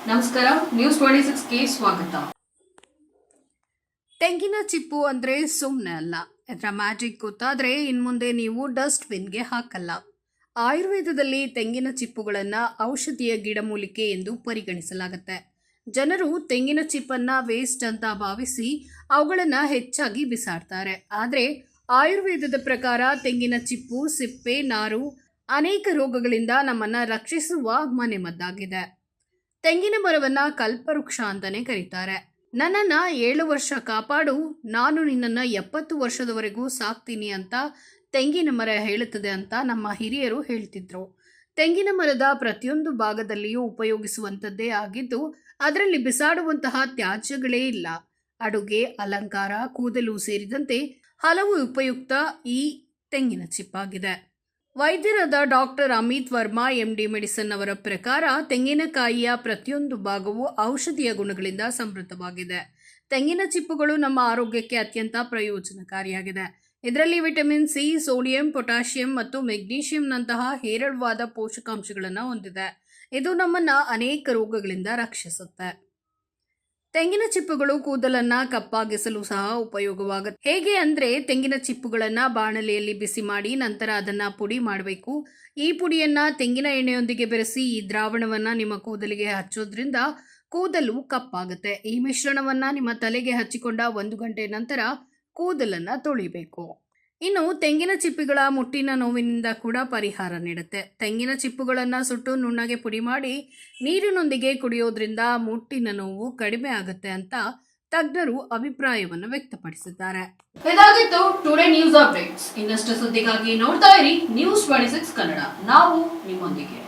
ನಮಸ್ಕಾರ, ನ್ಯೂಸ್ 26ಗೆ ಸ್ವಾಗತ. ತೆಂಗಿನ ಚಿಪ್ಪು ಅಂದ್ರೆ ಸುಮ್ಮನೆ ಅಲ್ಲ. ಇದರ ಮ್ಯಾಜಿಕ್ ಗೊತ್ತಾದ್ರೆ ಇನ್ಮುಂದೆ ನೀವು ಡಸ್ಟ್ ಬಿನ್ಗೆ ಹಾಕಲ್ಲ. ಆಯುರ್ವೇದದಲ್ಲಿ ತೆಂಗಿನ ಚಿಪ್ಪುಗಳನ್ನು ಔಷಧೀಯ ಗಿಡಮೂಲಿಕೆ ಎಂದು ಪರಿಗಣಿಸಲಾಗುತ್ತೆ. ಜನರು ತೆಂಗಿನ ಚಿಪ್ಪನ್ನ ವೇಸ್ಟ್ ಅಂತ ಭಾವಿಸಿ ಅವುಗಳನ್ನು ಹೆಚ್ಚಾಗಿ ಬಿಸಾಡ್ತಾರೆ. ಆದರೆ ಆಯುರ್ವೇದದ ಪ್ರಕಾರ ತೆಂಗಿನ ಚಿಪ್ಪು, ಸಿಪ್ಪೆ, ನಾರು ಅನೇಕ ರೋಗಗಳಿಂದ ನಮ್ಮನ್ನ ರಕ್ಷಿಸುವ ಮನೆಮದ್ದಾಗಿದೆ. ತೆಂಗಿನ ಮರವನ್ನ ಕಲ್ಪವೃಕ್ಷ ಅಂತಾನೆ ಕರೀತಾರೆ. ನನ್ನನ್ನ 7 ವರ್ಷ ಕಾಪಾಡು, ನಾನು ನಿನ್ನನ್ನ 70 ವರ್ಷದವರೆಗೂ ಸಾಕ್ತೀನಿ ಅಂತ ತೆಂಗಿನ ಮರ ಹೇಳುತ್ತದೆ ಅಂತ ನಮ್ಮ ಹಿರಿಯರು ಹೇಳ್ತಿದ್ರು. ತೆಂಗಿನ ಮರದ ಪ್ರತಿಯೊಂದು ಭಾಗದಲ್ಲಿಯೂ ಉಪಯೋಗಿಸುವಂಥದ್ದೇ ಆಗಿದ್ದು, ಅದರಲ್ಲಿ ಬಿಸಾಡುವಂತಹ ತ್ಯಾಜ್ಯಗಳೇ ಇಲ್ಲ. ಅಡುಗೆ, ಅಲಂಕಾರ, ಕೂದಲು ಸೇರಿದಂತೆ ಹಲವು ಉಪಯುಕ್ತ ಈ ತೆಂಗಿನ ಚಿಪ್ಪಾಗಿದೆ. ವೈದ್ಯರಾದ doctor Amit Varma MD medicine ಅವರ ಪ್ರಕಾರ ತೆಂಗಿನಕಾಯಿಯ ಪ್ರತಿಯೊಂದು ಭಾಗವು ಔಷಧೀಯ ಗುಣಗಳಿಂದ ಸಮೃದ್ಧವಾಗಿದೆ. ತೆಂಗಿನ ಚಿಪ್ಪುಗಳು ನಮ್ಮ ಆರೋಗ್ಯಕ್ಕೆ ಅತ್ಯಂತ ಪ್ರಯೋಜನಕಾರಿಯಾಗಿದೆ. ಇದರಲ್ಲಿ ವಿಟಮಿನ್ ಸಿ, ಸೋಡಿಯಂ, ಪೊಟ್ಯಾಷಿಯಂ ಮತ್ತು ಮೆಗ್ನೀಷಿಯಂನಂತಹ ಹೇರಳವಾದ ಪೋಷಕಾಂಶಗಳನ್ನು ಹೊಂದಿದೆ. ಇದು ನಮ್ಮನ್ನ ಅನೇಕ ರೋಗಗಳಿಂದ ರಕ್ಷಿಸುತ್ತೆ. ತೆಂಗಿನ ಚಿಪ್ಪುಗಳು ಕೂದಲನ್ನ ಕಪ್ಪಾಗಿಸಲು ಸಹ ಉಪಯೋಗವಾಗುತ್ತೆ. ಹೇಗೆ ಅಂದ್ರೆ, ತೆಂಗಿನ ಚಿಪ್ಪುಗಳನ್ನ ಬಾಣಲೆಯಲ್ಲಿ ಬಿಸಿ ಮಾಡಿ ನಂತರ ಅದನ್ನ ಪುಡಿ ಮಾಡಬೇಕು. ಈ ಪುಡಿಯನ್ನ ತೆಂಗಿನ ಎಣ್ಣೆಯೊಂದಿಗೆ ಬೆರೆಸಿ ಈ ದ್ರಾವಣವನ್ನ ನಿಮ್ಮ ಕೂದಲಿಗೆ ಹಚ್ಚೋದ್ರಿಂದ ಕೂದಲು ಕಪ್ಪಾಗುತ್ತೆ. ಈ ಮಿಶ್ರಣವನ್ನ ನಿಮ್ಮ ತಲೆಗೆ ಹಚ್ಚಿಕೊಂಡ 1 ಗಂಟೆ ನಂತರ ಕೂದಲನ್ನ ತೊಳಿಬೇಕು. ಇನ್ನು ತೆಂಗಿನ ಚಿಪ್ಪುಗಳ ಮುಟ್ಟಿನ ನೋವಿನಿಂದ ಕೂಡ ಪರಿಹಾರ ನೀಡುತ್ತೆ. ತೆಂಗಿನ ಚಿಪ್ಪುಗಳನ್ನು ಸುಟ್ಟು ನುಣ್ಣಗೆ ಪುಡಿ ಮಾಡಿ ನೀರಿನೊಂದಿಗೆ ಕುಡಿಯೋದ್ರಿಂದ ಮುಟ್ಟಿನ ನೋವು ಕಡಿಮೆ ಆಗುತ್ತೆ ಅಂತ ತಜ್ಞರು ಅಭಿಪ್ರಾಯವನ್ನು ವ್ಯಕ್ತಪಡಿಸಿದ್ದಾರೆ. ಇದಾಗಿತ್ತು ಟುಡೇ ನ್ಯೂಸ್ ಅಪ್ಡೇಟ್ಸ್. ಇನ್ನಷ್ಟು ಸುದ್ದಿಗಾಗಿ ನೋಡ್ತಾ ಇರಿ ನ್ಯೂಸ್ 26 ಕನ್ನಡ. ನಾವು ನಿಮ್ಮೊಂದಿಗೆ.